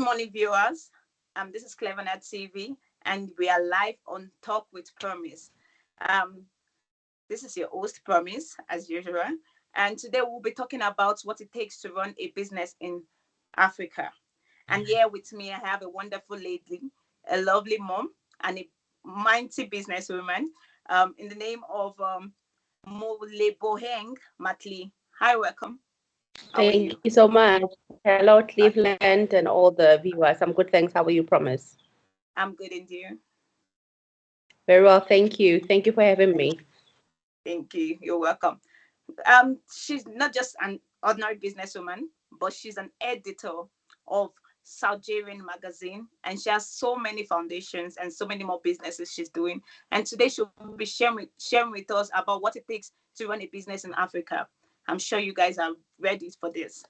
morning, viewers. This is CleverNet TV, and we are live on Talk with Promise. Um, this is your host, Promise, as usual. And today we'll be talking about what it takes to run a business in Africa. And here with me, I have a wonderful lady, a lovely mom, and a mighty businesswoman in the name of Moleboheng Matli. Hi, welcome. How are Thank you? you so much. Hello, Cleveland, and all the viewers. I'm good, thanks. How are you, Promise? I'm good, and you? Very well, thank you. Thank you for having me. Thank you. You're welcome. She's not just an ordinary businesswoman, but she's an editor of Salgerian magazine, and she has so many foundations and so many more businesses she's doing. And today she'll be sharing with us about what it takes to run a business in Africa. I'm sure you guys are ready for this.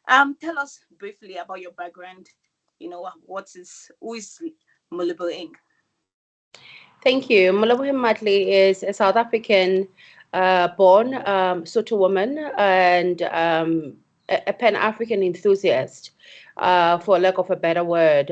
Tell us briefly about your background. Who is Mullible Inc. Thank you. Moleboheng Matli is a South African born Sotho woman and a Pan African enthusiast, for lack of a better word.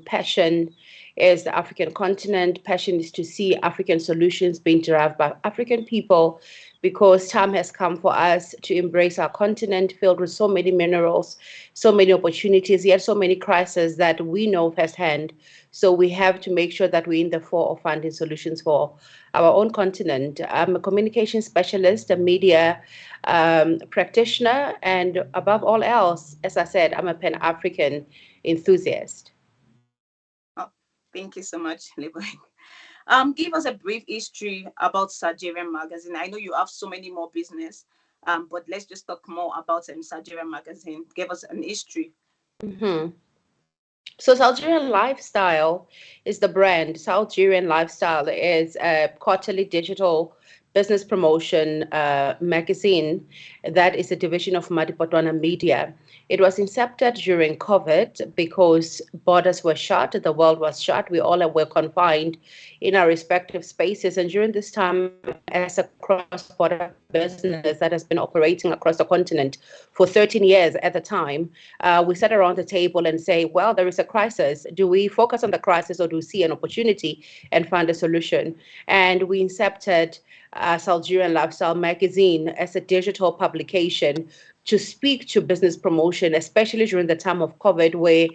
Passion is the African continent. Passion is to see African solutions being derived by African people because time has come for us to embrace our continent filled with so many minerals, so many opportunities, yet so many crises that we know firsthand. So we have to make sure that we're in the fore of finding solutions for our own continent. I'm a communication specialist, a media practitioner, and above all else, as I said, I'm a Pan African enthusiast. Oh, thank you so much, Libo. Give us a brief history about Salgerian magazine. I know you have so many more business, but let's just talk more about Salgerian magazine. Give us an history. Mhm. So Salgerian Lifestyle is the brand. Salgerian Lifestyle is a quarterly digital business promotion magazine that is a division of Madipotwana Media. It was incepted during COVID because borders were shut, the world was shut, we all were confined in our respective spaces. And during this time, as a cross-border business that has been operating across the continent for 13 years at the time, we sat around the table and say, well, there is a crisis. Do we focus on the crisis or do we see an opportunity and find a solution? And we incepted Salgerian Lifestyle magazine as a digital publication to speak to business promotion, especially during the time of COVID, where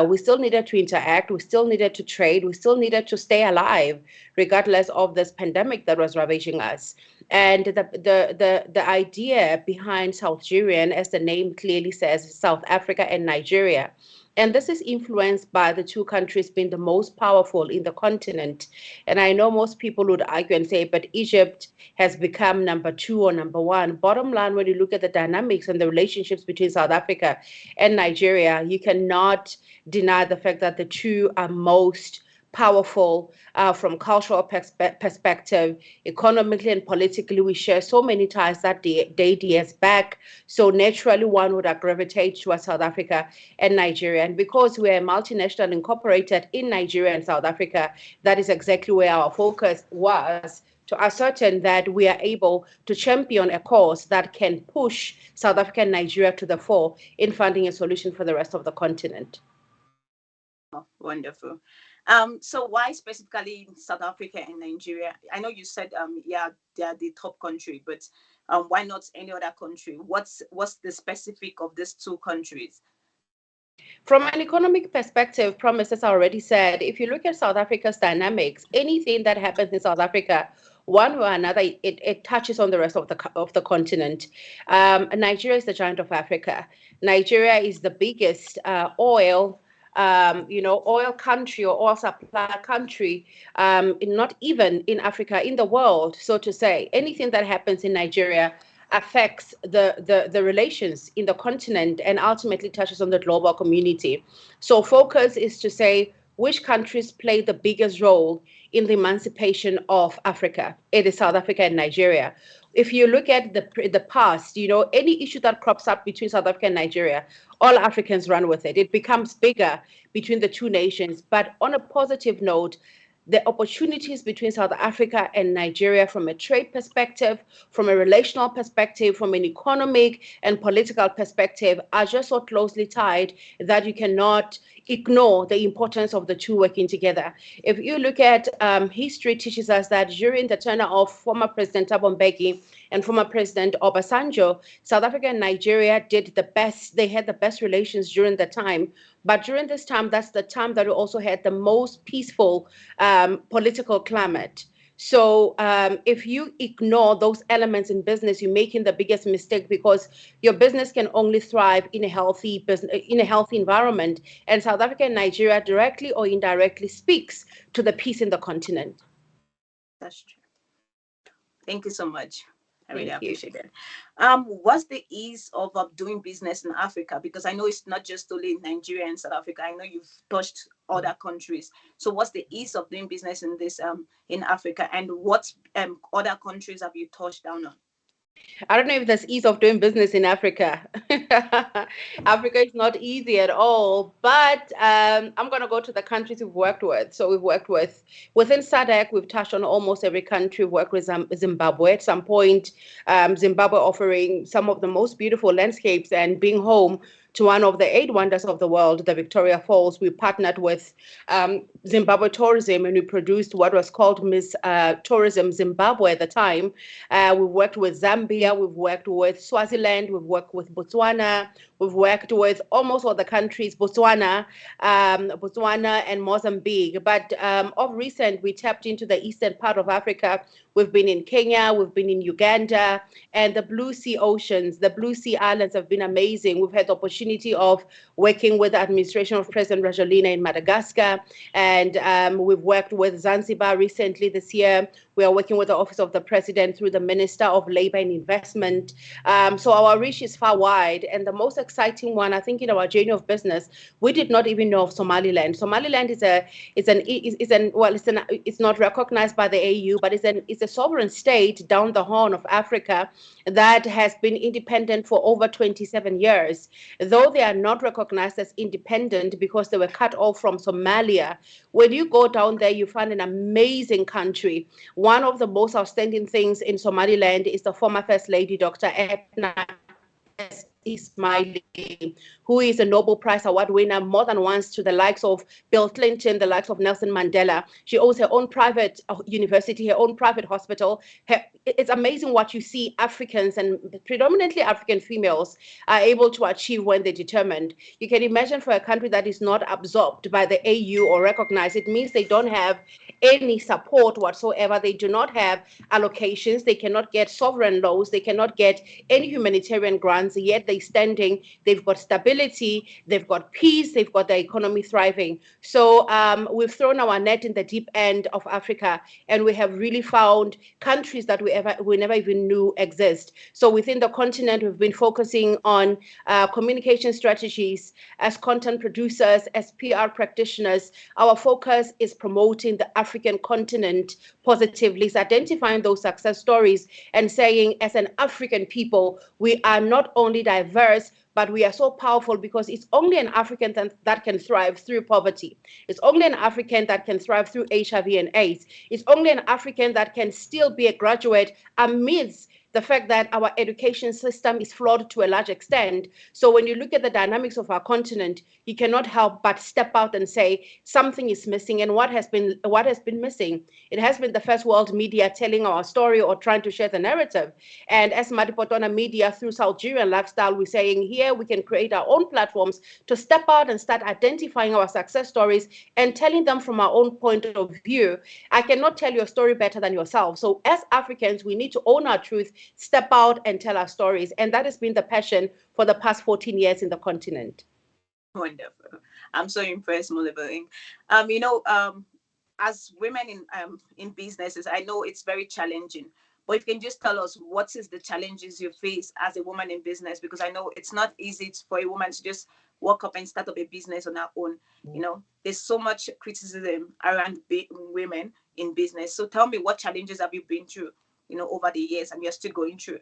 we still needed to interact, we still needed to trade, we still needed to stay alive, regardless of this pandemic that was ravaging us. And the idea behind Salgerian, as the name clearly says, South Africa and Nigeria. And this is influenced by the two countries being the most powerful in the continent. And I know most people would argue and say, but Egypt has become number two or number one. Bottom line, when you look at the dynamics and the relationships between South Africa and Nigeria, you cannot deny the fact that the two are most powerful from cultural perspective, economically and politically. We share so many ties that date years back. So naturally, one would gravitate towards South Africa and Nigeria. And because we're a multinational incorporated in Nigeria and South Africa, that is exactly where our focus was to ascertain that we are able to champion a cause that can push South Africa and Nigeria to the fore in finding a solution for the rest of the continent. Oh, wonderful. So why specifically South Africa and Nigeria? I know you said yeah, they are the top country, but why not any other country? What's the specific of these two countries? From an economic perspective, Promise, as I already said, if you look at South Africa's dynamics, anything that happens in South Africa, one way or another, it touches on the rest of the continent. Nigeria is the giant of Africa. Nigeria is the biggest oil country or oil supply country, not even in Africa, in the world, so to say. Anything that happens in Nigeria affects the relations in the continent and ultimately touches on the global community. So focus is to say which countries play the biggest role in the emancipation of Africa. It is South Africa and Nigeria. If you look at the past, any issue that crops up between South Africa and Nigeria, all Africans run with it. It becomes bigger between the two nations. But on a positive note, the opportunities between South Africa and Nigeria from a trade perspective, from a relational perspective, from an economic and political perspective are just so closely tied that you cannot ignore the importance of the two working together. If you look at history teaches us that during the tenure of former President Thabo Mbeki and former President Obasanjo, South Africa and Nigeria did the best. They had the best relations during the time. But during this time, that's the time that we also had the most peaceful political climate. So if you ignore those elements in business, you're making the biggest mistake because your business can only thrive in a healthy business, in a healthy environment. And South Africa and Nigeria directly or indirectly speaks to the peace in the continent. That's true. Thank you so much. I really Thank you. appreciate it. What's the ease of doing business in Africa? Because I know it's not just only Nigeria and South Africa. I know you've touched other countries. So what's the ease of doing business in this in Africa, and what other countries have you touched down on? I don't know if there's ease of doing business in Africa. Africa is not easy at all. But I'm going to go to the countries we've worked with. So we've worked with, within SADC, we've touched on almost every country. We've worked with Zimbabwe at some point. Zimbabwe offering some of the most beautiful landscapes and being home to one of the eight wonders of the world, the Victoria Falls. We partnered with Zimbabwe Tourism and we produced what was called Miss Tourism Zimbabwe at the time. We've worked with Zambia, we've worked with Swaziland, we've worked with Botswana, we've worked with almost all the countries, Botswana and Mozambique. But of recent, we tapped into the eastern part of Africa. We've been in Kenya, we've been in Uganda, and the Blue Sea Oceans, the Blue Sea Islands have been amazing. We've had the opportunity of working with the administration of President Rajoelina in Madagascar, and we've worked with Zanzibar recently this year. We are working with the Office of the President through the Minister of Labor and Investment. So our reach is far wide. And the most exciting one, I think, in our journey of business, we did not even know of Somaliland. Somaliland it's not recognized by the AU, but it's a sovereign state down the Horn of Africa that has been independent for over 27 years. Though they are not recognized as independent because they were cut off from Somalia, when you go down there, you find an amazing country. One of the most outstanding things in Somaliland is the former First Lady, Dr. Edna S. Ismaili, who is a Nobel Prize Award winner more than once to the likes of Bill Clinton, the likes of Nelson Mandela. She owns her own private university, her own private hospital. It's amazing what you see Africans and predominantly African females are able to achieve when they're determined. You can imagine for a country that is not absorbed by the AU or recognized, it means they don't have any support whatsoever. They do not have allocations. They cannot get sovereign loans. They cannot get any humanitarian grants, yet they're standing. They've got stability. They've got peace. They've got the economy thriving. So we've thrown our net in the deep end of Africa, and we have really found countries that we never even knew exist. So within the continent, we've been focusing on communication strategies as content producers, as PR practitioners. Our focus is promoting the African continent positively, is identifying those success stories and saying, as an African people, we are not only diverse, but we are so powerful because it's only an African that can thrive through poverty. It's only an African that can thrive through HIV and AIDS. It's only an African that can still be a graduate amidst the fact that our education system is flawed to a large extent. So when you look at the dynamics of our continent, you cannot help but step out and say something is missing. And what has been missing? It has been the first world media telling our story or trying to share the narrative. And as Madipotona Media through Algerian Lifestyle, we're saying here we can create our own platforms to step out and start identifying our success stories and telling them from our own point of view. I cannot tell your story better than yourself. So as Africans, we need to own our truth, step out and tell our stories. And that has been the passion for the past 14 years in the continent. Wonderful. I'm so impressed, Moleboheng. As women in businesses, I know it's very challenging. But if you can just tell us what is the challenges you face as a woman in business, because I know it's not easy for a woman to just walk up and start up a business on her own. There's so much criticism around women in business. So tell me, what challenges have you been through, over the years, and you're still going through?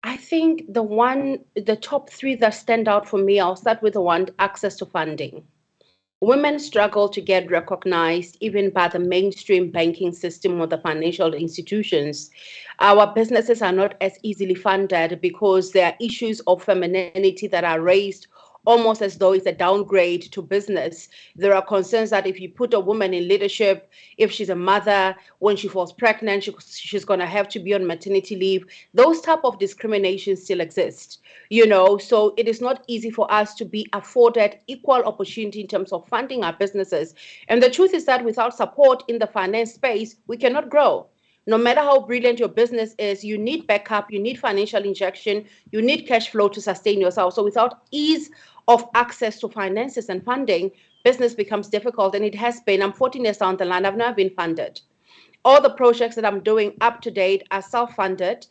I think the top three that stand out for me, I'll start with the one access to funding. Women struggle to get recognized even by the mainstream banking system or the financial institutions. Our businesses are not as easily funded because there are issues of femininity that are raised almost as though it's a downgrade to business. There are concerns that if you put a woman in leadership, if she's a mother, when she falls pregnant, she's going to have to be on maternity leave. Those type of discriminations still exist, so it is not easy for us to be afforded equal opportunity in terms of funding our businesses. And the truth is that without support in the finance space, we cannot grow. No matter how brilliant your business is, you need backup, you need financial injection, you need cash flow to sustain yourself. So without ease of access to finances and funding, business becomes difficult. And it has been. I'm 14 years down the line, I've never been funded. All the projects that I'm doing up to date are self-funded,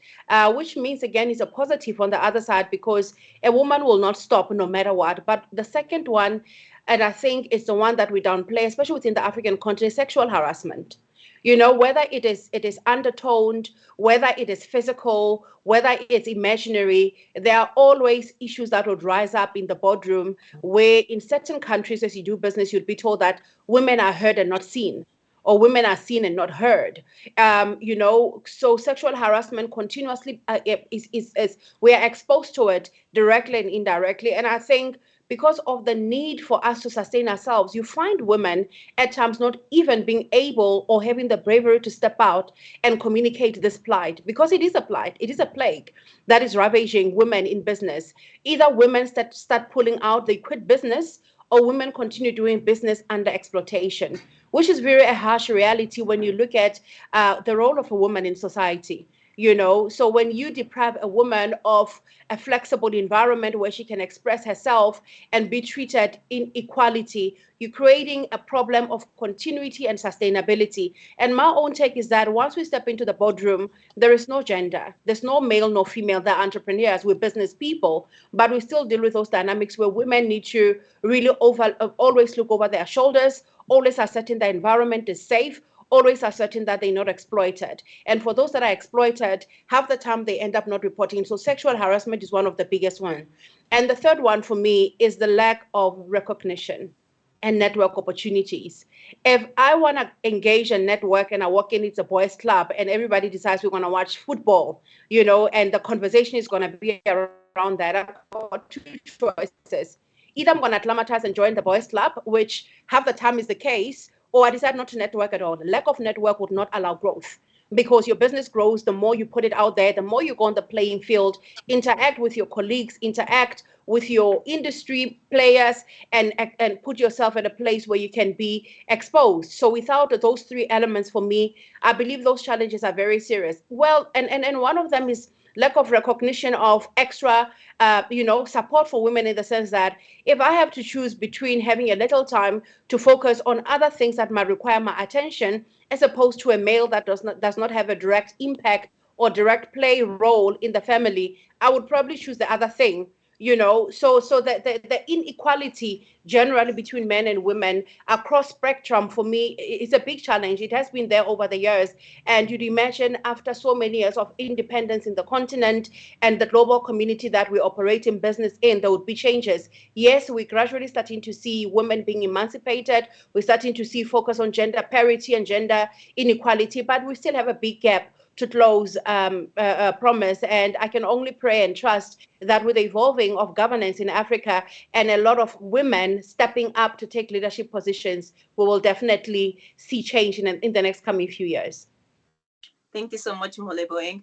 which means again is a positive on the other side, because a woman will not stop no matter what. But the second one, and I think it's the one that we downplay, especially within the African continent, sexual harassment. Whether it is undertoned, whether it is physical, whether it's imaginary, there are always issues that would rise up in the boardroom, where in certain countries, as you do business, you'd be told that women are heard and not seen, or women are seen and not heard. So sexual harassment continuously is we are exposed to it directly and indirectly. And I think because of the need for us to sustain ourselves, you find women at times not even being able or having the bravery to step out and communicate this plight, because it is a plight, it is a plague that is ravaging women in business. Either women start pulling out, they quit business, or women continue doing business under exploitation, which is very a harsh reality when you look at the role of a woman in society. So when you deprive a woman of a flexible environment where she can express herself and be treated in equality, you're creating a problem of continuity and sustainability. And my own take is that once we step into the boardroom, there is no gender, there's no male nor female. They're entrepreneurs, we're business people, but we still deal with those dynamics where women need to really always look over their shoulders, always ascertain the environment is safe, always ascertain that they're not exploited. And for those that are exploited, half the time they end up not reporting. So sexual harassment is one of the biggest ones. And the third one for me is the lack of recognition and network opportunities. If I want to engage and network and I walk in, it's a boys' club, and everybody decides we're going to watch football, and the conversation is going to be around that, I've got two choices. Either I'm going to acclimatize and join the boys' club, which half the time is the case, or I decide not to network at all. The lack of network would not allow growth, because your business grows the more you put it out there, the more you go on the playing field, interact with your colleagues, interact with your industry players, and put yourself at a place where you can be exposed. So without those three elements, for me, I believe those challenges are very serious. Well, and one of them is lack of recognition of extra, support for women, in the sense that if I have to choose between having a little time to focus on other things that might require my attention, as opposed to a male that does not have a direct impact or direct play role in the family, I would probably choose the other thing. So the inequality generally between men and women across spectrum, for me, is a big challenge. It has been there over the years, and you'd imagine after so many years of independence in the continent and the global community that we operate in business in, there would be changes. Yes, we're gradually starting to see women being emancipated, we're starting to see focus on gender parity and gender inequality, but we still have a big gap to close, promise. And I can only pray and trust that with the evolving of governance in Africa and a lot of women stepping up to take leadership positions, we will definitely see change in the next coming few years. Thank you so much, Moleboheng.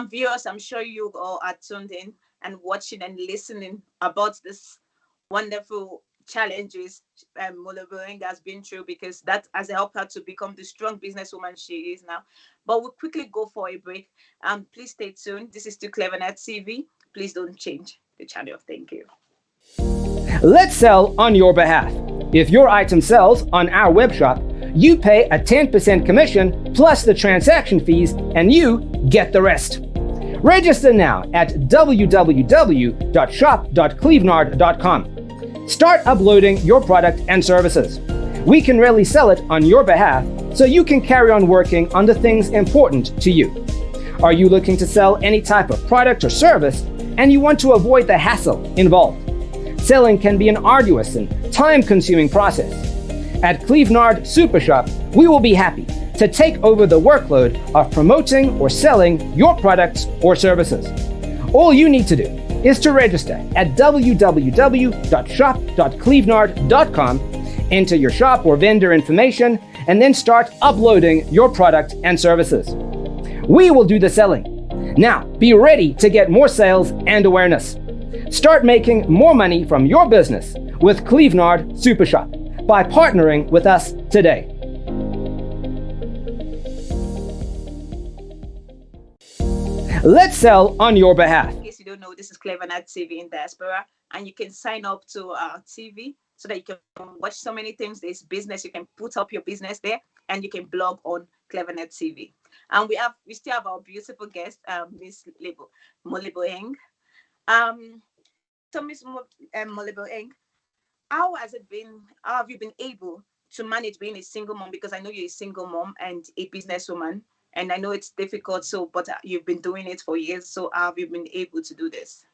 Viewers, I'm sure you all are tuned in and watching and listening about this wonderful challenges Moleboheng has been through, because that has helped her to become the strong businesswoman she is now. But we'll quickly go for a break. Please stay tuned. This is Too Clevernet TV. Please don't change the channel. Thank you. Let's sell on your behalf. If your item sells on our web shop, you pay a 10% commission plus the transaction fees, and you get the rest. Register now at www.shop.clevenard.com. Start uploading your product and services. We can really sell it on your behalf, so you can carry on working on the things important to you. Are you looking to sell any type of product or service, and you want to avoid the hassle involved? Selling can be an arduous and time-consuming process. At Clevenard Super Shop, we will be happy to take over the workload of promoting or selling your products or services. All you need to do is to register at www.shop.clevenard.com, enter your shop or vendor information, and then start uploading your product and services. We will do the selling. Now, be ready to get more sales and awareness. Start making more money from your business with Clevenard Super Shop by partnering with us today. Let's sell on your behalf. In case you don't know, this is CleverNet TV in Diaspora, and you can sign up to our TV so that you can watch so many things. There's business, you can put up your business there, and you can blog on CleverNet TV. And we still have our beautiful guest, Miss Moleboheng. So Miss Moleboheng, how has it been? How have you been able to manage being a single mom? Because I know you're a single mom and a businesswoman, and I know it's difficult. So, but you've been doing it for years. So, how have you been able to do this?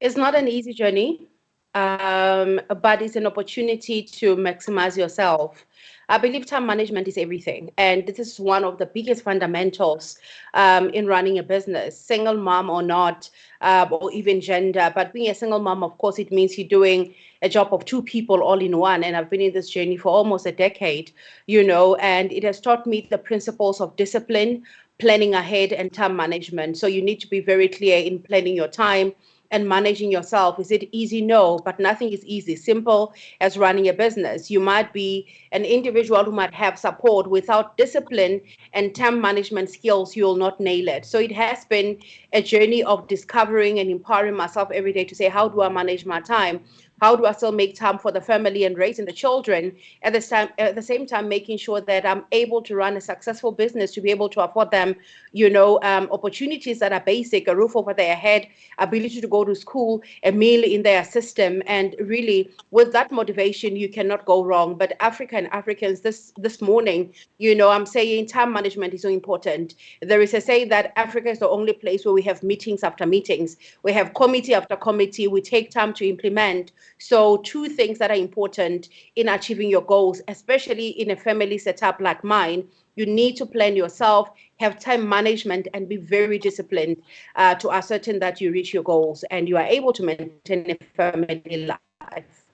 It's not an easy journey, but it's an opportunity to maximize yourself. I believe time management is everything, and this is one of the biggest fundamentals in running a business, single mom or not, or even gender. But being a single mom, of course, it means you're doing a job of two people all in one. And I've been in this journey for almost a decade, and it has taught me the principles of discipline, planning ahead, and time management. So you need to be very clear in planning your time and managing yourself. Is it easy? No, but nothing is easy. Simple as running a business. You might be an individual who might have support. Without discipline and time management skills, you will not nail it. So it has been a journey of discovering and empowering myself every day to say, how do I manage my time? How do I still make time for the family and raising the children at the same time making sure that I'm able to run a successful business, to be able to afford them, opportunities that are basic, a roof over their head, ability to go to school, a meal in their system. And really, with that motivation, you cannot go wrong. But Africans this morning, I'm saying time management is so important. There is a saying that Africa is the only place where we have meetings after meetings. We have committee after committee. We take time to implement. So two things that are important in achieving your goals, especially in a family setup like mine. You need to plan yourself, have time management, and be very disciplined to ascertain that you reach your goals and you are able to maintain a family life.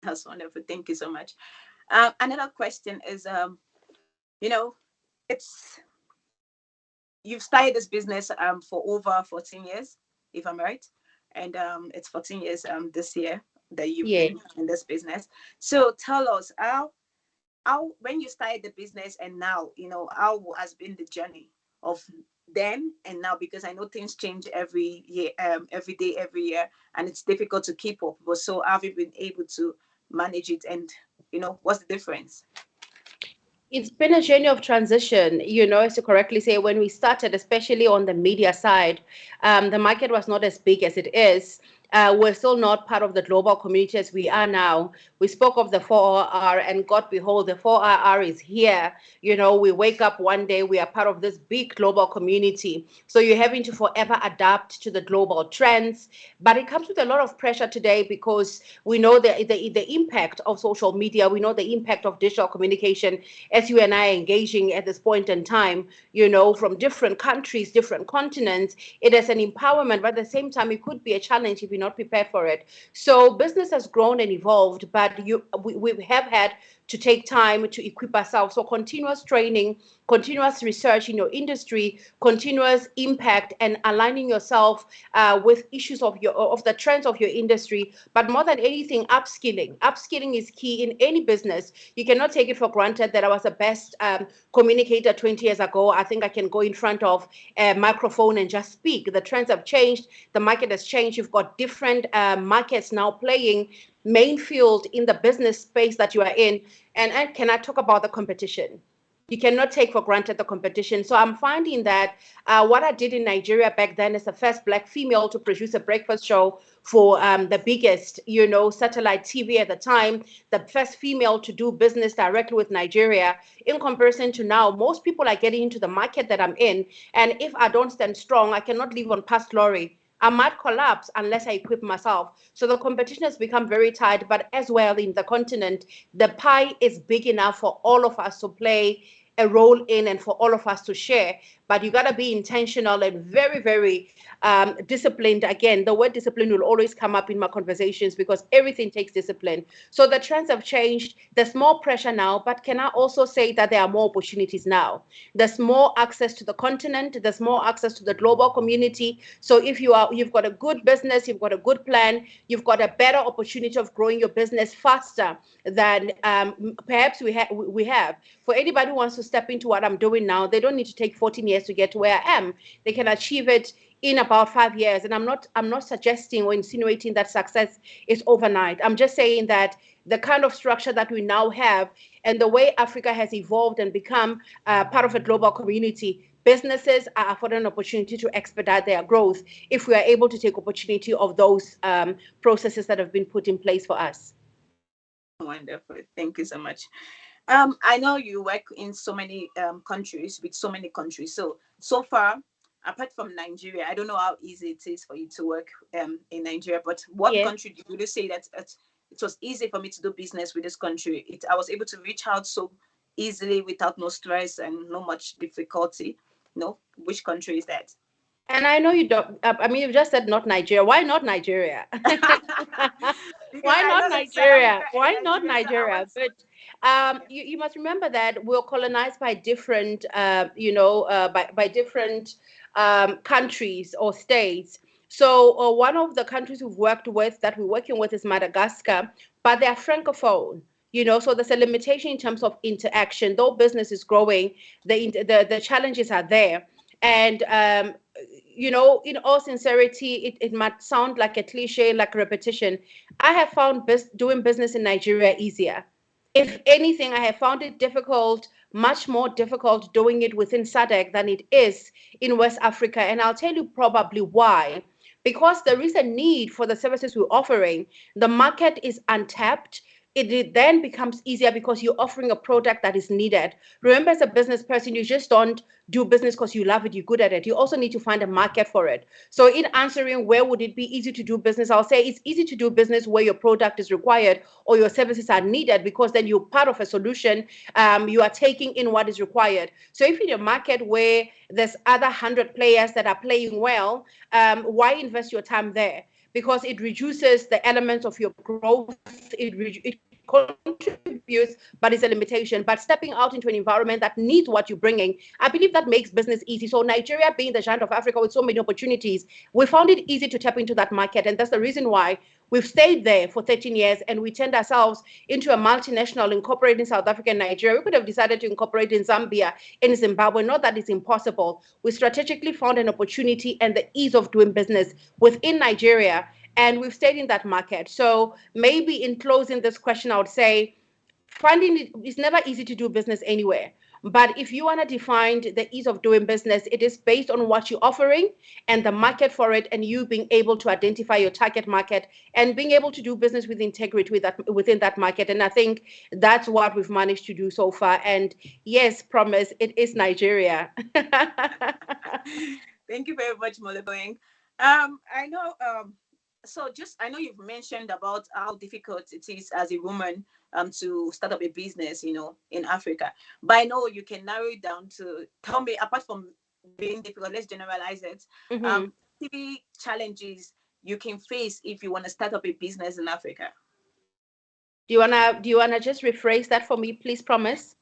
That's wonderful. Thank you so much. Another question is, it's you've started this business for over 14 years, if I'm right, and it's 14 years this year that you've been in this business. So tell us how when you started the business and now, how has been the journey of then and now? Because I know things change every year, every day, every year, and it's difficult to keep up. But so have you been able to manage it, and what's the difference? It's been a journey of transition, as you correctly say. When we started, especially on the media side, the market was not as big as it is. We're still not part of the global community as we are now. We spoke of the 4R, and God behold, the 4R is here. We wake up one day, we are part of this big global community. So you're having to forever adapt to the global trends. But it comes with a lot of pressure today because we know the impact of social media. We know the impact of digital communication as you and I are engaging at this point in time, from different countries, different continents. It is an empowerment, but at the same time, it could be a challenge if not prepared for it. So business has grown and evolved, but we have had to take time to equip ourselves. So continuous training, continuous research in your industry, continuous impact, and aligning yourself with issues of the trends of your industry. But more than anything, upskilling. Upskilling is key in any business. You cannot take it for granted that I was the best communicator 20 years ago. I think I can go in front of a microphone and just speak. The trends have changed. The market has changed. You've got different markets now playing main field in the business space that you are in. And can I talk about the competition? You cannot take for granted the competition. So I'm finding that what I did in Nigeria back then as the first Black female to produce a breakfast show for the biggest, satellite TV at the time, the first female to do business directly with Nigeria, in comparison to now, most people are getting into the market that I'm in. And if I don't stand strong, I cannot live on past glory. I might collapse unless I equip myself. So the competition has become very tight, but as well in the continent, the pie is big enough for all of us to play a role in and for all of us to share. But you got to be intentional and very, very disciplined. Again, the word discipline will always come up in my conversations because everything takes discipline. So the trends have changed. There's more pressure now, but can I also say that there are more opportunities now? There's more access to the continent. There's more access to the global community. So if you've got a good business, you've got a good plan, you've got a better opportunity of growing your business faster than perhaps we have. For anybody who wants to step into what I'm doing now, they don't need to take 14 years to get to where I am. They can achieve it in about 5 years. And I'm not suggesting or insinuating that success is overnight. I'm just saying that the kind of structure that we now have and the way Africa has evolved and become part of a global community, businesses are afforded an opportunity to expedite their growth if we are able to take opportunity of those processes that have been put in place for us. Wonderful. Thank you so much. I know you work in so many countries with so many countries. So far, apart from Nigeria, I don't know how easy it is for you to work in Nigeria. But what Yes. country would you say that it was easy for me to do business with this country? I was able to reach out so easily without no stress and no much difficulty. No, which country is that? And I know you don't, I mean, you just said not Nigeria. Why not Nigeria? Because Why I not know that South Africa Nigeria? and Why not Nigeria. So I Nigeria? want. But Yeah. you must remember that we're colonized by different, by different countries or states. So one of the countries we've worked with that we're working with is Madagascar, but they are francophone. So there's a limitation in terms of interaction. Though business is growing, the challenges are there. And in all sincerity, it might sound like a cliche, like repetition. I have found doing business in Nigeria easier. If anything, I have found it difficult, much more difficult doing it within SADC than it is in West Africa. And I'll tell you probably why. Because there is a need for the services we're offering. The market is untapped. It then becomes easier because you're offering a product that is needed. Remember, as a business person, you just don't do business because you love it, you're good at it. You also need to find a market for it. So, in answering where would it be easy to do business, I'll say it's easy to do business where your product is required or your services are needed because then you're part of a solution. You are taking in what is required. So, if in a market where there's other 100 players that are playing well, why invest your time there? Because it reduces the elements of your growth. It contributes, but it's a limitation. But stepping out into an environment that needs what you're bringing, I believe that makes business easy. So Nigeria, being the giant of Africa with so many opportunities, we found it easy to tap into that market, and that's the reason why we've stayed there for 13 years, and we turned ourselves into a multinational incorporated in South Africa and Nigeria. We could have decided to incorporate in Zambia, in Zimbabwe. Not that it's impossible. We strategically found an opportunity and the ease of doing business within Nigeria, and we've stayed in that market. So maybe in closing this question, I would say finding it's never easy to do business anywhere. But if you want to define the ease of doing business, it is based on what you're offering and the market for it, and you being able to identify your target market and being able to do business with integrity within that market. And I think that's what we've managed to do so far. And yes, promise, it is Nigeria. Thank you very much, Moleboheng. I know. So just I know you've mentioned about how difficult it is as a woman to start up a business, in Africa. But I know you can narrow it down to tell me, apart from being difficult, let's generalize it. Mhm. TV challenges you can face if you want to start up a business in Africa. Do you wanna just rephrase that for me, please, promise?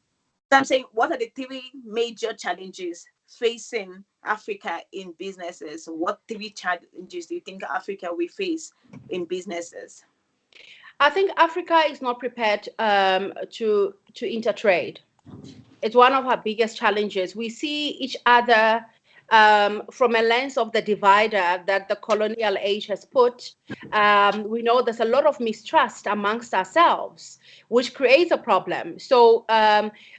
So I'm saying, what are the three major challenges facing Africa in businesses? What three challenges do you think Africa will face in businesses? I think Africa is not prepared to intertrade. It's one of our biggest challenges. We see each other from a lens of the divider that the colonial age has put. We know there's a lot of mistrust amongst ourselves, which creates a problem. So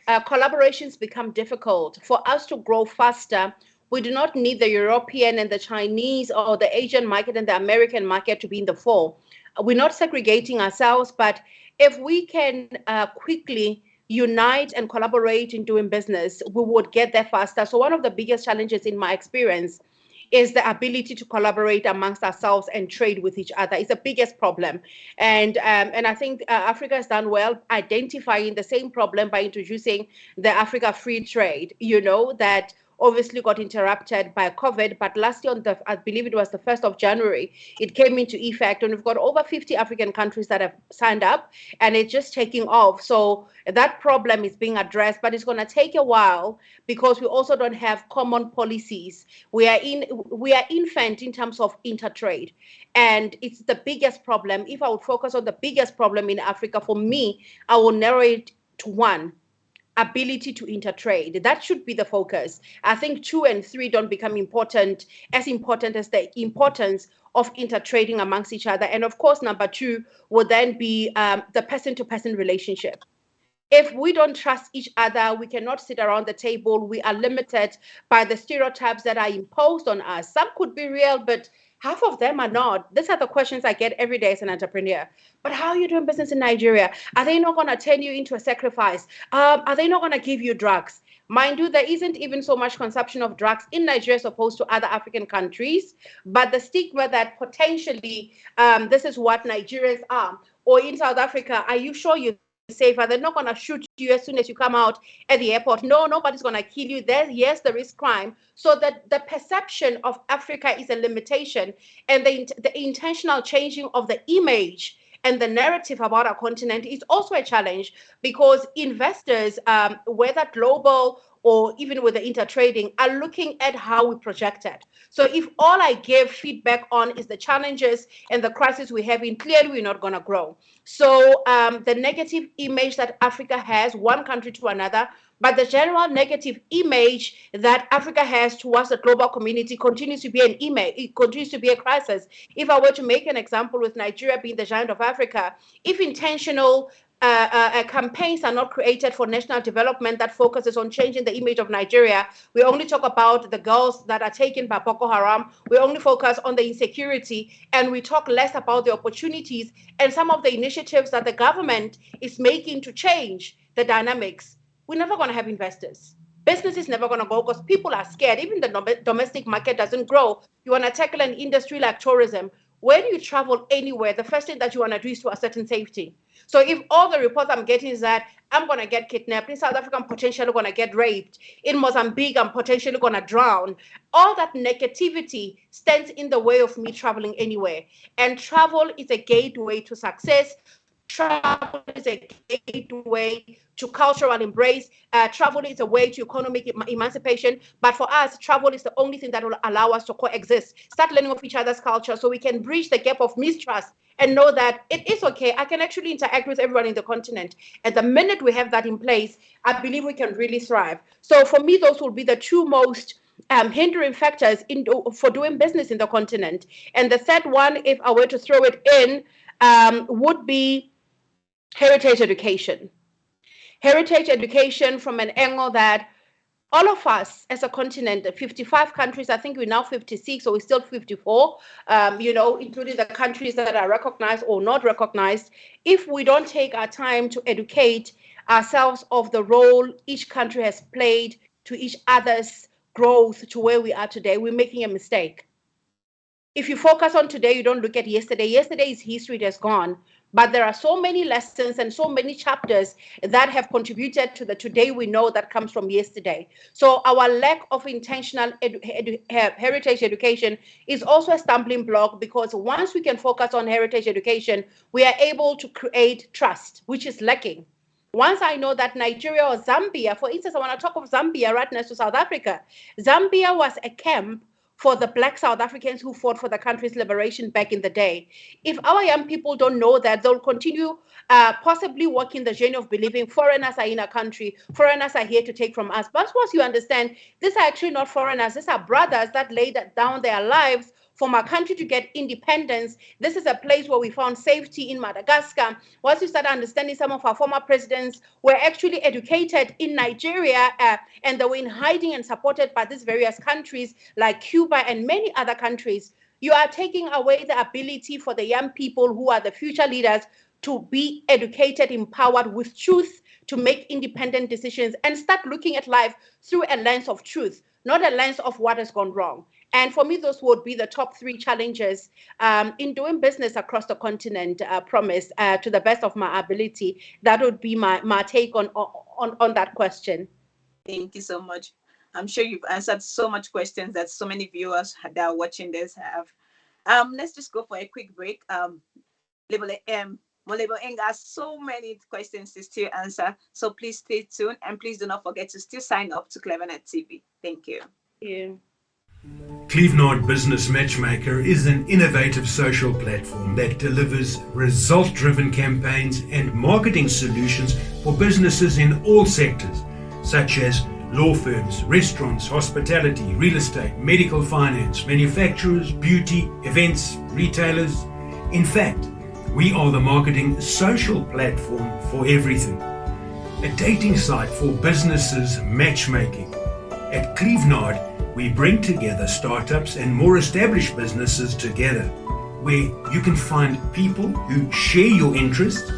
collaborations become difficult. For us to grow faster, we do not need the European and the Chinese or the Asian market and the American market to be in the fore. We're not segregating ourselves, but if we can quickly unite and collaborate in doing business, we would get there faster. So one of the biggest challenges in my experience is the ability to collaborate amongst ourselves and trade with each other. It's the biggest problem. And I think Africa has done well identifying the same problem by introducing the Africa Free Trade, that obviously got interrupted by COVID, but last year, I believe it was the 1st of January, it came into effect, and we've got over 50 African countries that have signed up, and it's just taking off. So that problem is being addressed, but it's going to take a while because we also don't have common policies. We are infant in terms of intertrade, and it's the biggest problem. If I would focus on the biggest problem in Africa, for me, I will narrow it to one: ability to intertrade. That should be the focus. I think 2 and 3 don't become as important as the importance of intertrading amongst each other. And of course, number 2 would then be the person-to-person relationship. If we don't trust each other, we cannot sit around the table. We are limited by the stereotypes that are imposed on us. Some could be real, but half of them are not. These are the questions I get every day as an entrepreneur. But how are you doing business in Nigeria? Are they not going to turn you into a sacrifice? Are they not going to give you drugs? Mind you, there isn't even so much consumption of drugs in Nigeria as opposed to other African countries. But the stigma that potentially this is what Nigerians are. Or in South Africa, are you sure you're safe? Are they not going to shoot you as soon as you come out at the airport? No, nobody's going to kill you. Yes, there is crime. So that the perception of Africa is a limitation, and the intentional changing of the image and the narrative about our continent is also a challenge, because investors, whether global or even with the intertrading, are looking at how we project it. So if all I give feedback on is the challenges and the crisis we have in, clearly we're not going to grow. So the negative image that Africa has, one country to another, but the general negative image that Africa has towards the global community continues to be an image. It continues to be a crisis. If I were to make an example with Nigeria being the giant of Africa, if intentional campaigns are not created for national development that focuses on changing the image of Nigeria, we only talk about the girls that are taken by Boko Haram, we only focus on the insecurity, and we talk less about the opportunities and some of the initiatives that the government is making to change the dynamics, we're never going to have investors. Business is never going to go because people are scared. Even the domestic market doesn't grow. You want to tackle an industry like tourism. When you travel anywhere, the first thing that you want to do is to ascertain safety. So if all the reports I'm getting is that I'm going to get kidnapped, in South Africa, I'm potentially going to get raped, in Mozambique, I'm potentially going to drown, all that negativity stands in the way of me traveling anywhere. And travel is a gateway to success. Travel is a gateway to cultural embrace. Travel is a way to economic emancipation. But for us, travel is the only thing that will allow us to coexist, start learning of each other's culture so we can bridge the gap of mistrust and know that it is okay. I can actually interact with everyone in the continent. And the minute we have that in place, I believe we can really thrive. So for me, those will be the 2 most hindering factors for doing business in the continent. And the third one, if I were to throw it in, would be heritage education. Heritage education from an angle that all of us as a continent, 55 countries, I think we're now 56, or we're still 54, including the countries that are recognized or not recognized. If we don't take our time to educate ourselves of the role each country has played to each other's growth to where we are today, we're making a mistake. If you focus on today, you don't look at yesterday. Yesterday is history, it has gone. But there are so many lessons and so many chapters that have contributed to the today we know that comes from yesterday. So our lack of intentional heritage education is also a stumbling block, because once we can focus on heritage education, we are able to create trust, which is lacking. Once I know that Nigeria or Zambia, for instance, I want to talk of Zambia right next to South Africa. Zambia was a camp for the Black South Africans who fought for the country's liberation back in the day. If our young people don't know that, they'll continue possibly walking the journey of believing foreigners are in our country, foreigners are here to take from us. But once you understand, these are actually not foreigners, these are brothers that laid down their lives from our country to get independence. This is a place where we found safety in Madagascar. Once you start understanding, some of our former presidents were actually educated in Nigeria, and they were in hiding and supported by these various countries like Cuba and many other countries. You are taking away the ability for the young people who are the future leaders to be educated, empowered with truth, to make independent decisions and start looking at life through a lens of truth, not a lens of what has gone wrong. And for me, those would be the top three challenges in doing business across the continent. Promise, to the best of my ability. That would be my take on that question. Thank you so much. I'm sure you've answered so much questions that so many viewers that are watching this have. Let's just go for a quick break. Moleboheng has so many questions to still answer, so please stay tuned and please do not forget to still sign up to CleverNet TV. Thank you. Yeah. Clevenard Business Matchmaker is an innovative social platform that delivers result-driven campaigns and marketing solutions for businesses in all sectors, such as law firms, restaurants, hospitality, real estate, medical finance, manufacturers, beauty, events, retailers. In fact, we are the marketing social platform for everything. A dating site for businesses matchmaking. At Clevenard, we bring together startups and more established businesses together, where you can find people who share your interests.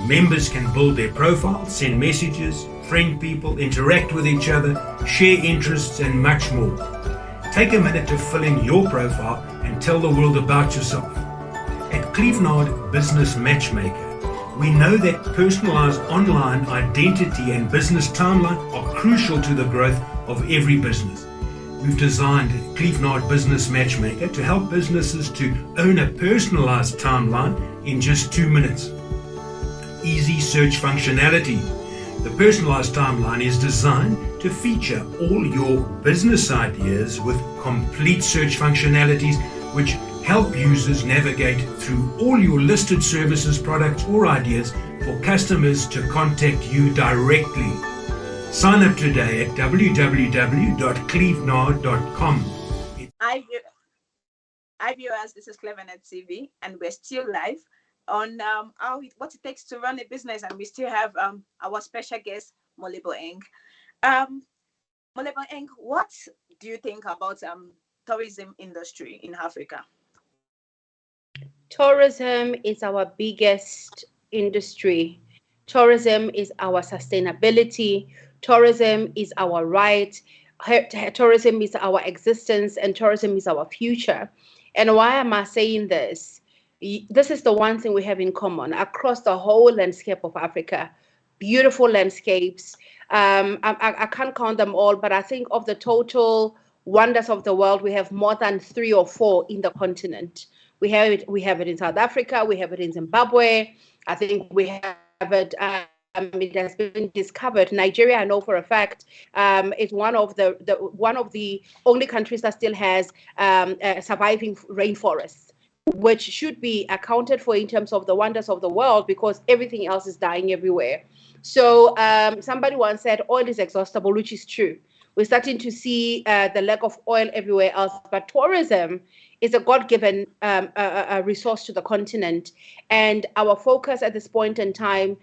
Members can build their profile, send messages, friend people, interact with each other, share interests, and much more. Take a minute to fill in your profile and tell the world about yourself. At Clevenard Business Matchmaker, we know that personalized online identity and business timeline are crucial to the growth of every business. We've designed Clevenard Business Matchmaker to help businesses to own a personalized timeline in just 2 minutes. Easy search functionality. The personalized timeline is designed to feature all your business ideas with complete search functionalities which help users navigate through all your listed services, products, or ideas for customers to contact you directly. Sign up today at www.clevenard.com. Hi viewers, this is CleverNet TV, and we're still live on what it takes to run a business, and we still have our special guest Moleboheng. Moleboheng, what do you think about tourism industry in Africa? Tourism is our biggest industry. Tourism is our sustainability. Tourism is our right. Tourism is our existence, and tourism is our future. And why am I saying this? This is the one thing we have in common across the whole landscape of Africa. Beautiful landscapes. I can't count them all, but I think of the total wonders of the world, we have more than 3 or 4 in the continent. We have it in South Africa. We have it in Zimbabwe. I think we have it. It has been discovered. Nigeria, I know for a fact, is one of the only countries that still has surviving rainforests, which should be accounted for in terms of the wonders of the world, because everything else is dying everywhere. So somebody once said oil is exhaustible, which is true. We're starting to see the lack of oil everywhere else, but tourism is a God-given resource to the continent. And our focus at this point in time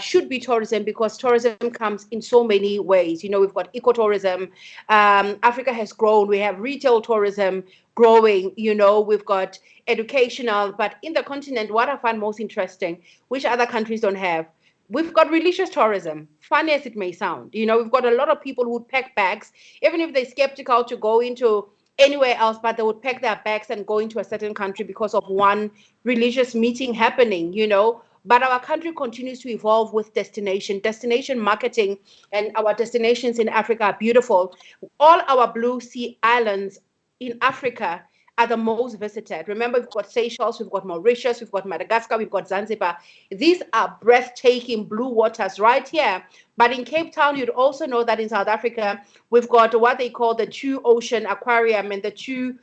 should be tourism, because tourism comes in so many ways. You know, we've got ecotourism. Africa has grown. We have retail tourism growing. You know, we've got educational. But in the continent, what I find most interesting, which other countries don't have, we've got religious tourism, funny as it may sound. You know, we've got a lot of people who would pack bags, even if they're skeptical to go into anywhere else, but they would pack their bags and go into a certain country because of one religious meeting happening, you know. But our country continues to evolve with destination marketing, and our destinations in Africa are beautiful. All our blue sea islands in Africa are the most visited. Remember, we've got Seychelles, we've got Mauritius, we've got Madagascar, we've got Zanzibar. These are breathtaking blue waters right here. But in Cape Town, you'd also know that in South Africa, we've got what they call the Two Ocean Aquarium and the Two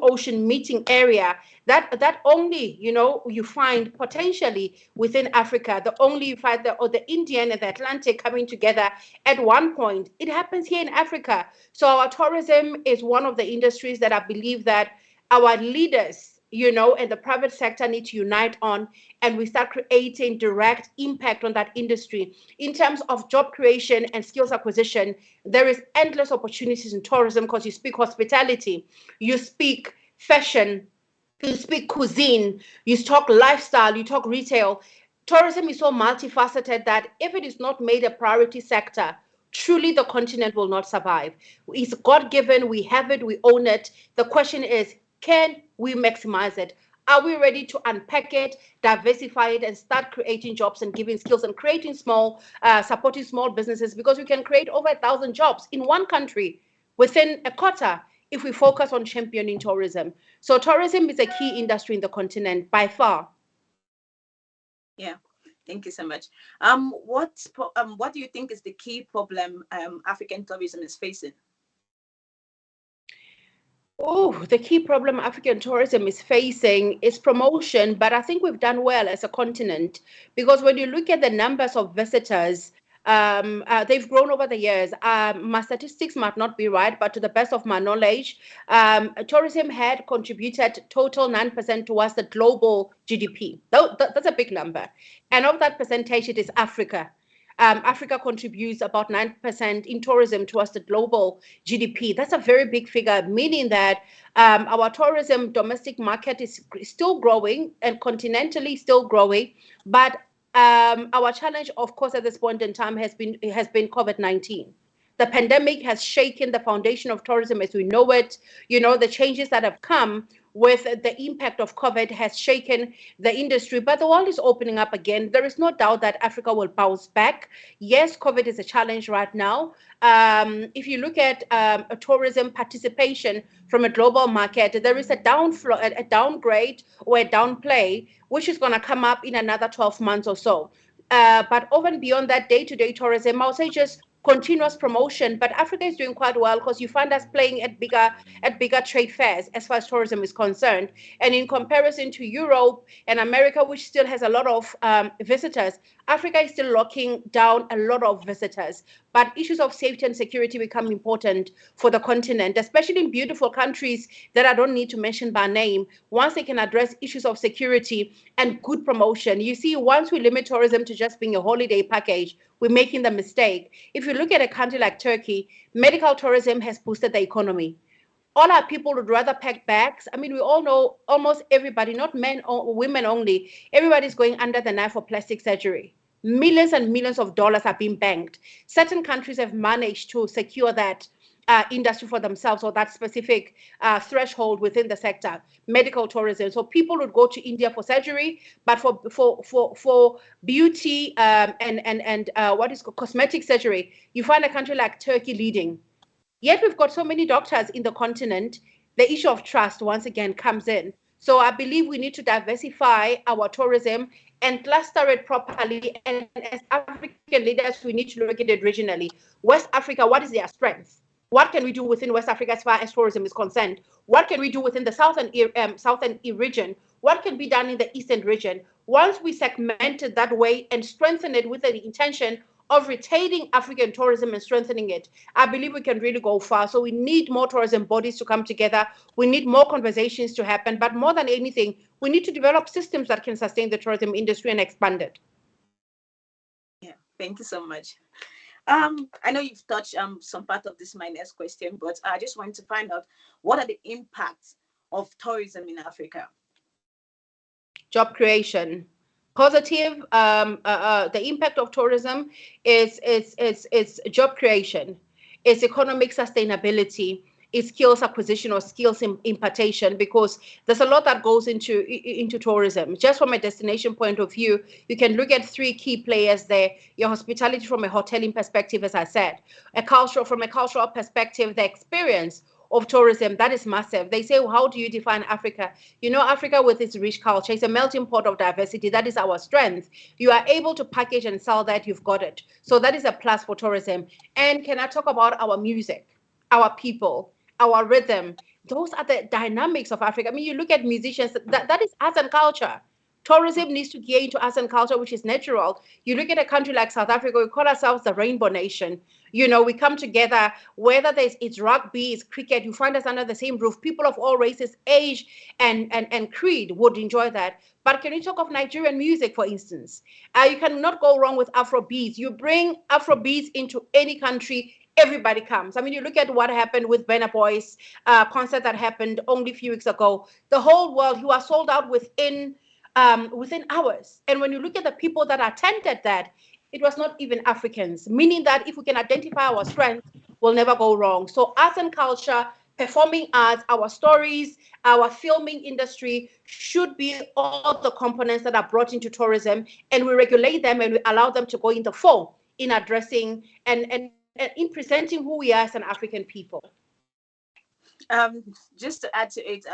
Ocean Meeting Area. That only, you know, you find potentially within Africa. The only you find the Indian and the Atlantic coming together at one point. It happens here in Africa. So our tourism is one of the industries that I believe that our leaders, you know, and the private sector need to unite on, and we start creating direct impact on that industry. In terms of job creation and skills acquisition, there is endless opportunities in tourism, because you speak hospitality, you speak fashion, you speak cuisine, you talk lifestyle, you talk retail. Tourism is so multifaceted that if it is not made a priority sector truly the continent will not survive. It's God-given, we have it, we own it. The question is, can we maximize it? Are we ready to unpack it, diversify it, and start creating jobs and giving skills and creating supporting small businesses? Because we can create over 1,000 jobs in one country within a quarter if we focus on championing tourism. So tourism is a key industry in the continent by far. Yeah, thank you so much. What do you think is the key problem African tourism is facing? Oh, the key problem African tourism is facing is promotion, but I think we've done well as a continent because when you look at the numbers of visitors, they've grown over the years. My statistics might not be right, but to the best of my knowledge, tourism had contributed total 9% towards the global GDP. That's a big number. And of that percentage, it is Africa. Africa contributes about 9% in tourism towards the global GDP. That's a very big figure, meaning that our tourism domestic market is still growing and continentally still growing. But our challenge, of course, at this point in time has been COVID-19. The pandemic has shaken the foundation of tourism as we know it. You know, the changes that have come with the impact of COVID has shaken the industry, but the world is opening up again. There is no doubt that Africa will bounce back. Yes, COVID is a challenge right now. If you look at tourism participation from a global market, there is a downgrade or a downplay, which is going to come up in another 12 months or so. But over and beyond that, day-to-day tourism, I'll say just continuous promotion. But Africa is doing quite well because you find us playing at bigger trade fairs as far as tourism is concerned. And in comparison to Europe and America, which still has a lot of visitors, Africa is still locking down a lot of visitors. But issues of safety and security become important for the continent, especially in beautiful countries that I don't need to mention by name. Once they can address issues of security and good promotion, you see, once we limit tourism to just being a holiday package, we're making the mistake. If you look at a country like Turkey, medical tourism has boosted the economy. All our people would rather pack bags. I mean, we all know almost everybody, not men or women only, everybody's going under the knife for plastic surgery. Millions and millions of dollars are being banked. Certain countries have managed to secure that industry for themselves or that specific threshold within the sector, medical tourism. So people would go to India for surgery, but for beauty and what is called cosmetic surgery, you find a country like Turkey leading. Yet we've got so many doctors in the continent. The issue of trust once again comes in. So I believe we need to diversify our tourism and cluster it properly. And as African leaders, we need to look at it regionally. West Africa, what is their strength? What can we do within West Africa as far as tourism is concerned? What can we do within the southern region? What can be done in the eastern region? Once we segment it that way and strengthen it with the intention of retaining African tourism and strengthening it, I believe we can really go far. So we need more tourism bodies to come together. We need more conversations to happen. But more than anything, we need to develop systems that can sustain the tourism industry and expand it. Yeah, thank you so much. I know you've touched some part of this my next question, but I just want to find out what are the impacts of tourism in Africa? Job creation. Positive. The impact of tourism is job creation, it's economic sustainability, it's skills acquisition or skills impartation, because there's a lot that goes into tourism. Just from a destination point of view, you can look at three key players there. Your hospitality from a hoteling perspective, as I said, from a cultural perspective, the experience of tourism, that is massive. They say, well, how do you define Africa? You know, Africa with its rich culture, it's a melting pot of diversity. That is our strength. You are able to package and sell that, you've got it. So that is a plus for tourism. And can I talk about our music, our people, our rhythm? Those are the dynamics of Africa. I mean, you look at musicians, that is arts and culture. Tourism needs to gear into arts and culture, which is natural. You look at a country like South Africa, we call ourselves the Rainbow Nation. You know, we come together, whether it's rugby, it's cricket, you find us under the same roof. People of all races, age, and creed would enjoy that. But can you talk of Nigerian music, for instance? You cannot go wrong with Afro beats. You bring Afro beats into any country, everybody comes. I mean, you look at what happened with Burna Boy's concert that happened only a few weeks ago. The whole world, he was sold out within hours. And when you look at the people that attended that, it was not even Africans, meaning that if we can identify our strengths, we'll never go wrong. So arts and culture, performing arts, our stories, our filming industry should be all the components that are brought into tourism, and we regulate them and we allow them to go in the full in addressing and in presenting who we are as an African people. Um, just to add to it,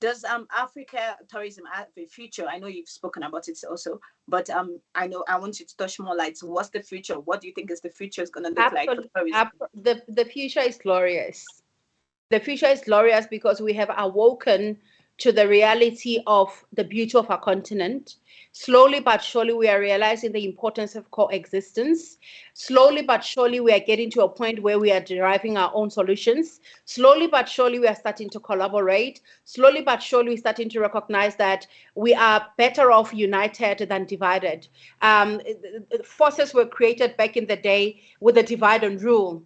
does Africa tourism have a future? I know you've spoken about it also, but I know I want you to touch more light. So what's the future? What do you think is the future is going to look like for Absolutely, tourism? the future is glorious. The future is glorious because we have awoken to the reality of the beauty of our continent. Slowly but surely, we are realizing the importance of coexistence. Slowly but surely, we are getting to a point where we are deriving our own solutions. Slowly but surely, we are starting to collaborate. Slowly but surely, we're starting to recognize that we are better off united than divided. Forces were created back in the day with the divide and rule.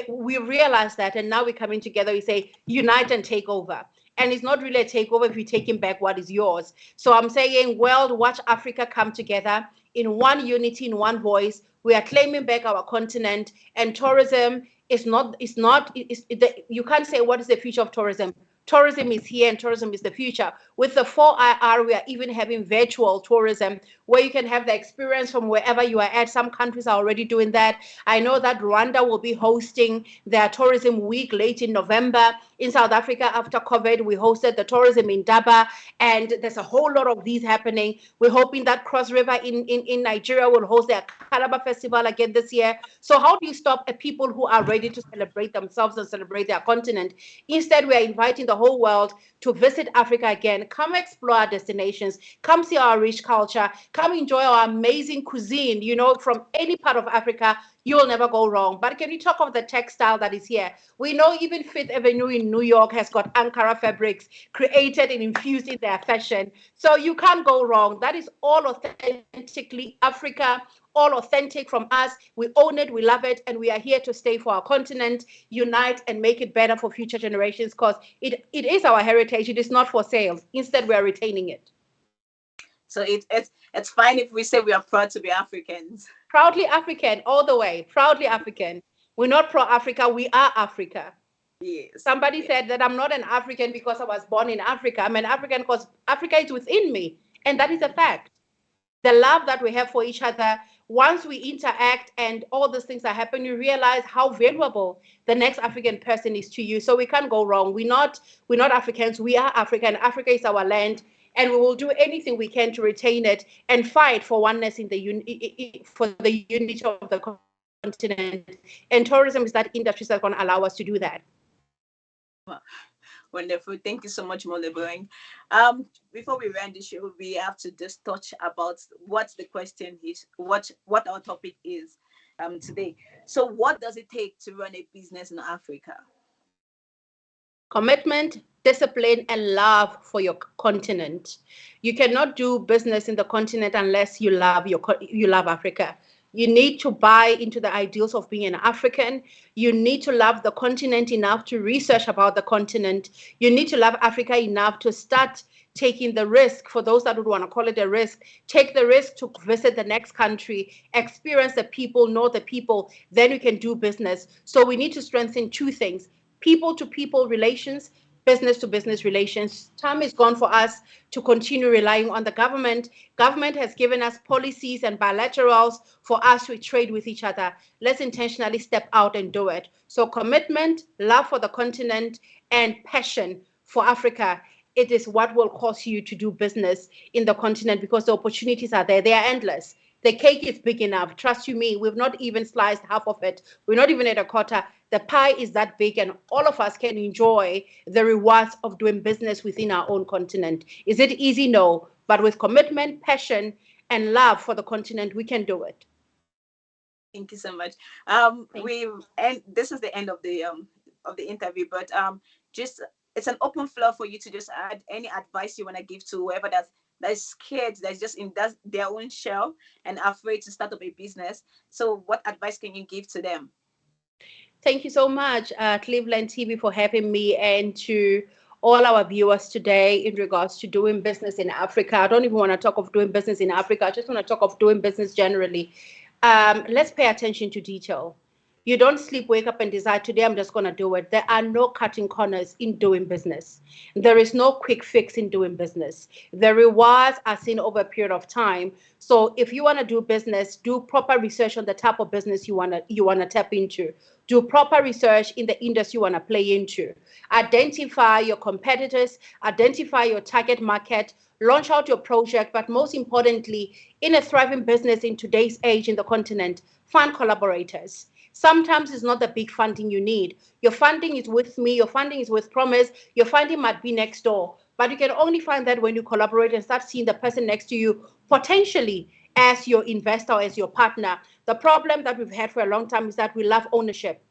We realize that, and now we're coming together. We say unite and take over, and it's not really a takeover if you're taking back what is yours. So I'm saying, world, watch Africa come together in one unity, in one voice. We are claiming back our continent, and tourism is not. You can't say what is the future of tourism. Tourism is here and tourism is the future. With the 4IR, we are even having virtual tourism where you can have the experience from wherever you are at. Some countries are already doing that. I know that Rwanda will be hosting their tourism week late in November. In South Africa, after COVID, we hosted the tourism in Daba, and there's a whole lot of these happening. We're hoping that Cross River in Nigeria will host their Calabar Festival again this year. So how do you stop a people who are ready to celebrate themselves and celebrate their continent? Instead, we are inviting the whole world to visit Africa again. Come explore our destinations. Come see our rich culture. Come enjoy our amazing cuisine. You know, from any part of Africa, you will never go wrong. But can you talk of the textile that is here? We know even Fifth Avenue in New York has got Ankara fabrics created and infused in their fashion. So you can't go wrong. That is all authentically Africa, all authentic from us. We own it, we love it, and we are here to stay for our continent, unite and make it better for future generations because it is our heritage. It is not for sale. Instead, we are retaining it. So it's fine if we say we are proud to be Africans. Proudly African all the way. Proudly African. We're not pro-Africa. We are Africa. Yes. Somebody said that I'm not an African because I was born in Africa. I'm an African because Africa is within me. And that is a fact. The love that we have for each other, once we interact and all these things are happening, you realize how valuable the next African person is to you. So we can't go wrong. We're not Africans. We are African. Africa is our land, and we will do anything we can to retain it and fight for oneness in for the unity of the continent. And tourism is that industry that's going to allow us to do that. Wonderful. Thank you so much, Moleboheng. Before we end the show, we have to just touch about what the question is, what our topic is today. So what does it take to run a business in Africa? Commitment, discipline, and love for your continent. You cannot do business in the continent unless you love you love Africa. You need to buy into the ideals of being an African. You need to love the continent enough to research about the continent. You need to love Africa enough to start taking the risk. For those that would want to call it a risk, take the risk to visit the next country, experience the people, know the people, then you can do business. So we need to strengthen two things: people to people relations, business to business relations. Time is gone for us to continue relying on the government. Government has given us policies and bilaterals for us to trade with each other. Let's intentionally step out and do it. So commitment, love for the continent, and passion for Africa. It is what will cause you to do business in the continent because the opportunities are there. They are endless. The cake is big enough. Trust you me, we've not even sliced half of it. We're not even at a quarter. The pie is that big, and all of us can enjoy the rewards of doing business within our own continent. Is it easy? No. But with commitment, passion, and love for the continent, we can do it. Thank you so much. Thank We and this is the end of the interview, but just it's an open floor for you to just add any advice you want to give to whoever that's scared, that's just in their own shell and afraid to start up a business. So what advice can you give to them? Thank you so much, Cleveland TV, for having me, and to all our viewers today in regards to doing business in Africa. I don't even want to talk of doing business in Africa. I just want to talk of doing business generally. let's pay attention to detail. You don't sleep, wake up, and decide today I'm just going to do it. There are no cutting corners in doing business. There is no quick fix in doing business. The rewards are seen over a period of time. So if you want to do business, do proper research on the type of business you want to tap into. Do proper research in the industry you want to play into. Identify your competitors, identify your target market, launch out your project, but most importantly, in a thriving business in today's age in the continent, find collaborators. Sometimes it's not the big funding you need. Your funding is with me, your funding is with Promise, your funding might be next door. But you can only find that when you collaborate and start seeing the person next to you potentially as your investor or as your partner. The problem that we've had for a long time is that we love ownership.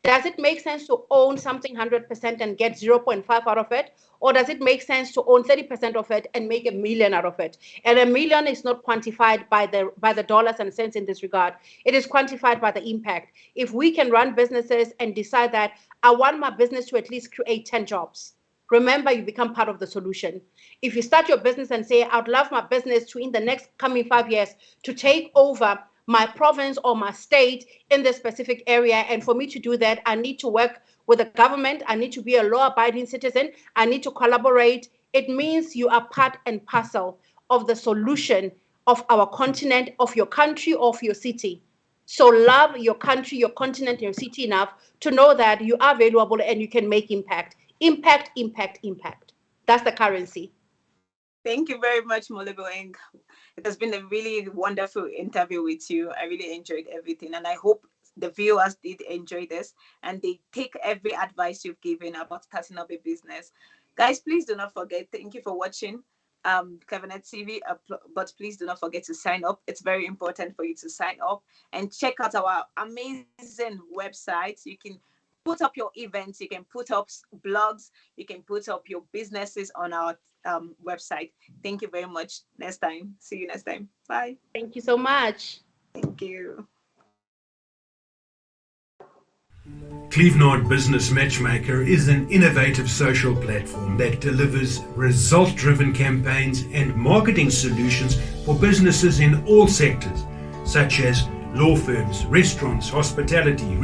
Does it make sense to own something 100% and get 0.5 out of it? Or does it make sense to own 30% of it and make a million out of it? And a million is not quantified by the dollars and cents in this regard. It is quantified by the impact. If we can run businesses and decide that I want my business to at least create 10 jobs, remember, you become part of the solution. If you start your business and say, I'd love my business to, in the next coming 5 years, to take over my province or my state in this specific area. And for me to do that, I need to work with the government. I need to be a law-abiding citizen. I need to collaborate. It means you are part and parcel of the solution of our continent, of your country, of your city. So love your country, your continent, your city enough to know that you are valuable and you can make impact. Impact, impact, impact. That's the currency. Thank you very much, Moleboheng. It has been a really wonderful interview with you. I really enjoyed everything, and I hope the viewers did enjoy this and they take every advice you've given about starting up a business. Guys, please do not forget. Thank you for watching Clevernet TV, but please do not forget to sign up. It's very important for you to sign up and check out our amazing website. You can put up your events, you can put up blogs, you can put up your businesses on our website. Thank you very much. Next time. See you next time. Bye. Thank you so much. Thank you. Clevenard Business Matchmaker is an innovative social platform that delivers result-driven campaigns and marketing solutions for businesses in all sectors, such as law firms, restaurants, hospitality,